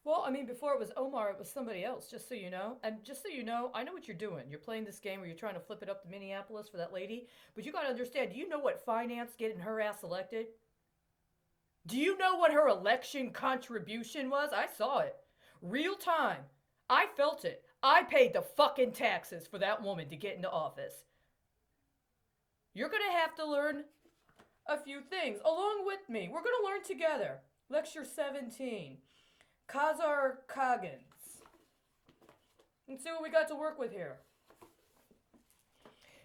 Well, I mean, before it was Omar, it was somebody else, just so you know. And just so you know, I know what you're doing. You're playing this game where you're trying to flip it up to Minneapolis for that lady. But you got to understand, do you know what finance getting her ass elected? Do you know what her election contribution was? I saw it. Real time. I felt it. I paid the fucking taxes for that woman to get into office. You're going to have to learn a few things along with me. We're going to learn together. Lecture 17. Khazar Khagans. Let's see what we got to work with here.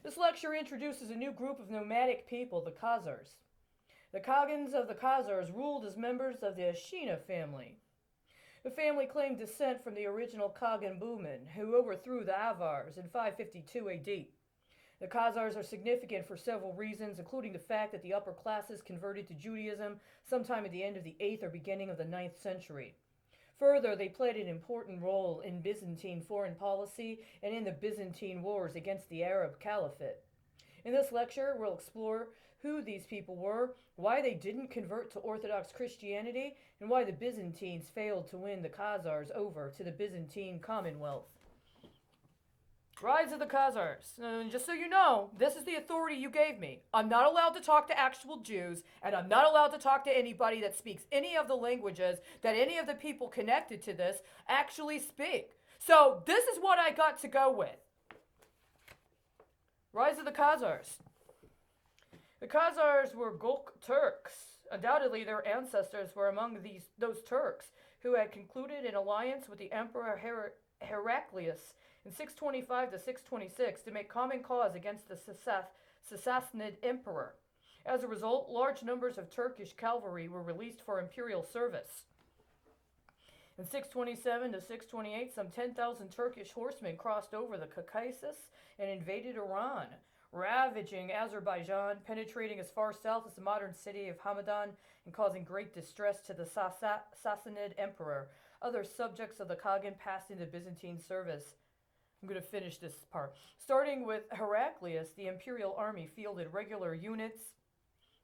This lecture introduces a new group of nomadic people, the Khazars. The Khagans of the Khazars ruled as members of the Ashina family. The family claimed descent from the original Khagan Buman, who overthrew the Avars in 552 AD. The Khazars are significant for several reasons, including the fact that the upper classes converted to Judaism sometime at the end of the 8th or beginning of the 9th century. Further, they played an important role in Byzantine foreign policy and in the Byzantine wars against the Arab Caliphate. In this lecture, we'll explore who these people were, why they didn't convert to Orthodox Christianity, and why the Byzantines failed to win the Khazars over to the Byzantine Commonwealth. Rise of the Khazars. And just so you know, this is the authority you gave me. I'm not allowed to talk to actual Jews, and I'm not allowed to talk to anybody that speaks any of the languages that any of the people connected to this actually speak. So this is what I got to go with. Rise of the Khazars. The Khazars were Gulk Turks. Undoubtedly, their ancestors were among those Turks who had concluded an alliance with the Emperor Heraclius in 625 to 626 to make common cause against the Sassanid emperor. As a result, large numbers of Turkish cavalry were released for imperial service. In 627 to 628, some 10,000 Turkish horsemen crossed over the Caucasus and invaded Iran, ravaging Azerbaijan, penetrating as far south as the modern city of Hamadan, and causing great distress to the Sassanid emperor. Other subjects of the Khagan passed into Byzantine service. I'm going to finish this part. Starting with Heraclius, the imperial army fielded regular units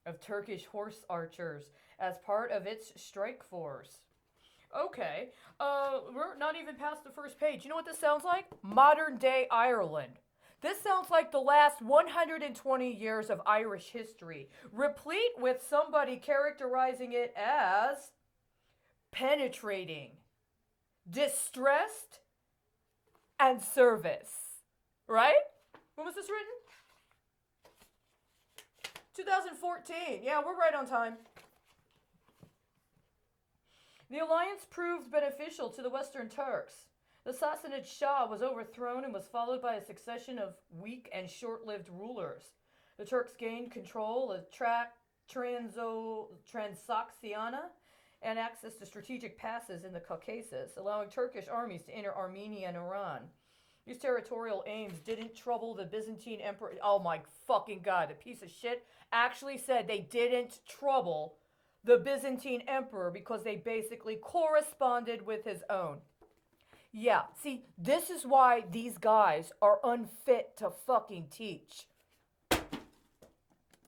of Turkish horse archers as part of its strike force. Okay, we're not even past the first page. You know what this sounds like? Modern day Ireland. This sounds like the last 120 years of Irish history, replete with somebody characterizing it as penetrating, distressed, and service. Right? When was this written? 2014. Yeah, we're right on time. The alliance proved beneficial to the Western Turks. The Sassanid Shah was overthrown and was followed by a succession of weak and short-lived rulers. The Turks gained control of Transoxiana and access to strategic passes in the Caucasus, allowing Turkish armies to enter Armenia and Iran. These territorial aims didn't trouble the Byzantine emperor. Oh my fucking god, the piece of shit actually said they didn't trouble the Byzantine emperor because they basically corresponded with his own. Yeah, see, this is why these guys are unfit to fucking teach.